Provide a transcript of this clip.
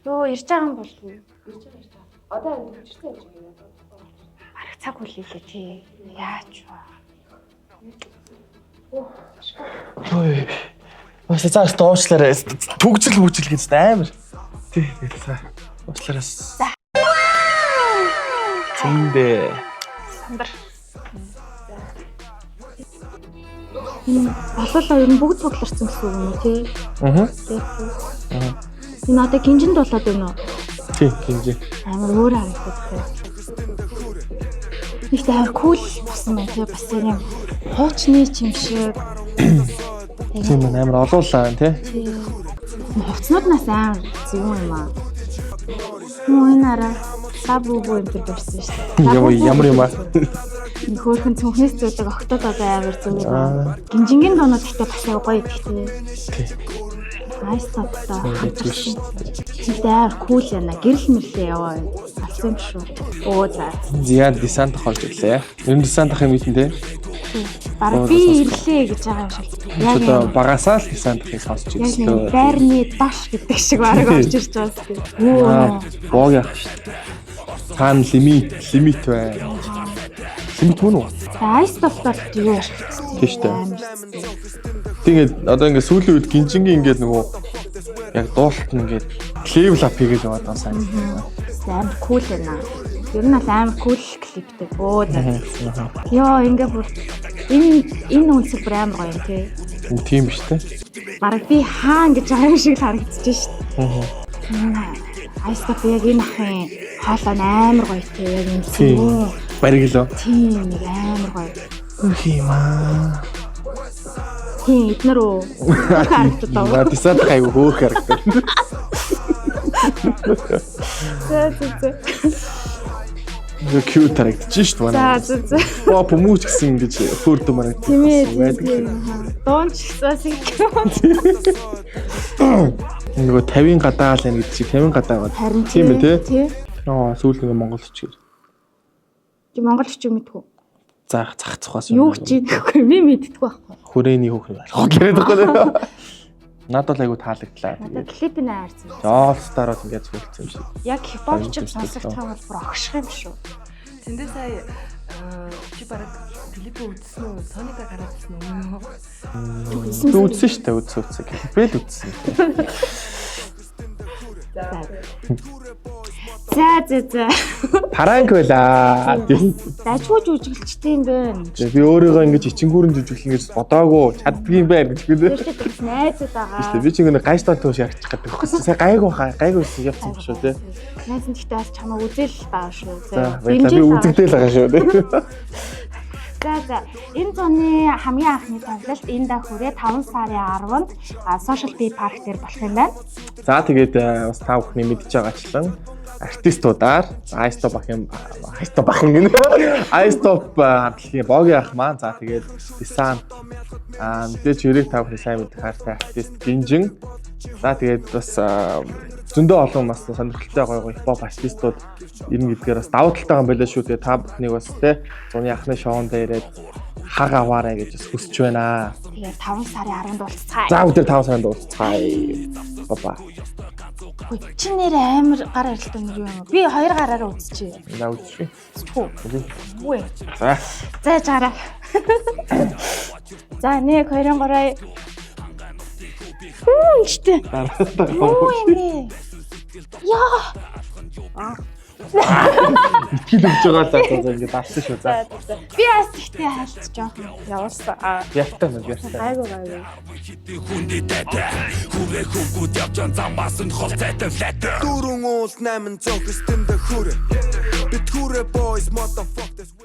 Йоо, ирж байгаа юм бол юу? Ирж байгаа. Одоо амжилттай явж байгаа. Арга цаг үлээлээ тий. Яаж вэ? Ой. Бас цааш доочлаарай. Төгжил гэж амар. Тий, за. Уучлаараас. За. Зөндөө. Сандар. Болоолаа ер нь бүгд цугларсан гэсэн үг юм уу тий? Аа. Энэ одоо гинжинд болоод байна уу? Тий, гинжи. Амар өөр харагддаг. Ихтэй амар кул болсон байна тий бас юм. Хуучны юм шиг. Тийм амар олуулаа тий. Хувцнууднаас амар зөв юм аа. Муу энэ араа сабуу энэ төрсэн шүү дээ. Ямар юм аа. Энэ хөөрхөн цүнхнээс зүүдэг октод одоо амар зөв юм. Гинжингийн донод ихтэй бас гоё ихтэй. Тий. Айс топтой. Ихтэй амар кул яна. Гэрэл мэрлээ яваа. Алсан юм шүү. Оо за. Зяа десант хорж ирлээ. Ер нь десант ах юм ийдэн тий. Бараг би ирлээ гэж байгаа юм шиг. Яг одоо багасаа л десант ахыг сонсч ирсэн. Байрны дош гэдэг шиг бараг орж ирж байгаа юм. Оо. Бог яах шүү. Таан лимит бай. Лимит мөн үү? Айс топтой юу? Тийм шүү дээ. Тэгээд одоо ингээд сүүлийн үед гинжингийн ингээд нөгөө яг дуулалт нь ингээд левел ап хийгээл яваад байгаа сайн. Амар кул байна. Ер нь бол амар кул клиптэй. Оо за. Йоо ингээ бүр энэ үнсэл бүр амар гоё юм тий. Тийм биш үү? Бараг би хаан гэж байгаа юм шиг харагдчихэж шүү дээ. Айстап яг энэ ахын хоолой амар гоё тий. Яг юм тийм. Бариглоо. Тийм амар гоё. Үх юм аа. Тийм эднэр үү. Харагддаг. Десант хайгуу хөөх харагдав. За. Юу cute харагдчих шүү дээ. За. Оо помууч гэсэн ингэж хөөрдөө мараад. Тийм ээ. Дуунч гэсэн нөгөө 50-ын гадаа л байна гэдэг чи 50-ын гадаа байна. Тийм ээ тий. Оо сүүл нэг Монгол хичээр. Чи Монгол хичээг мэдгүй. Зах бас юу гэж гэхгүй би мэддэггүй байхгүй. Хүрээний хөөх болох гэдэг байхгүй. Надад л айгу таалагдлаа. Тэгээд клипийн хайрцсан. All-Star-ууд ингээд зөвлөсөн юм шиг. Яг хипхоп ч сонсох цаавал бүр огших юм шүү. Тэндээ сая чи бараг клипээ үзсэн үү? Соника гараад үзсэн үү? Үзсэн шүү дээ үзсэн. Клипээ л үзсэн. За. Пранк байлаа. Дажгүй жүжиглчтэй юм байна. Би өөрийгөө ингэж ичингүүрэн жүжиглэн гэж бодоагүй чаддгийн байр гэж хэлээ. Тэгж найзууд байгаа. Би ч ингэ гайстаа тууш ярчих гэдэг байхгүй. Сая гайгүй явцсан шүү тий. Найз нь гэхдээ бас чамаа үзэл байгаа шүү. Би үзэгдээл байгаа шүү тий. За. Энэ зуны хамгийн анхны тоглолт энэ да хүрээ 5 сарын 10-нд Social Bee Park дээр болох юм байна. За тэгээд бас та бүхний мэдж байгаачлан артистуудаар Айстop хамтлагийн Боги ах маань за тэгээд Desan мэдээж хэрэг та бүхэн сайн мэдэх хайртай артист Гинжин. За тэгээд бас зөндөө олон бас сонирхолтой гоё хипхоп артистууд ирнэ гэдгээр бас давуу талтай юм байлаа шүү. Тэгээд та бүхнийг бас те зуны анхны шоунд ирээд хаг аваарай гэж бас хүсэж байна. Тэгээд 5 сарын 10-нд уулзцаая. За өдөр 5 сард уулзцаая. Баба. Чи нэр амар гар арилтай нэр юм уу? Би 2 гараараа үзчихье. На үзчихье. Үгүй. За жаараа. За 1 2 3 Ихтэй. Юу юм бэ? Яа. Итгэл өгж байгаа л за ингэ давсан шүү за. Би бас ихтэй хайлт жоохон явуулсан. Яртай. Айгуу. Хүндээ тайтай. Хүрээ хөвгүүд явж замаас нь хол цайтай флатер. Дөрөн уул 8 цог системд хүрээ. Бит хүрээ boys motherfuckers.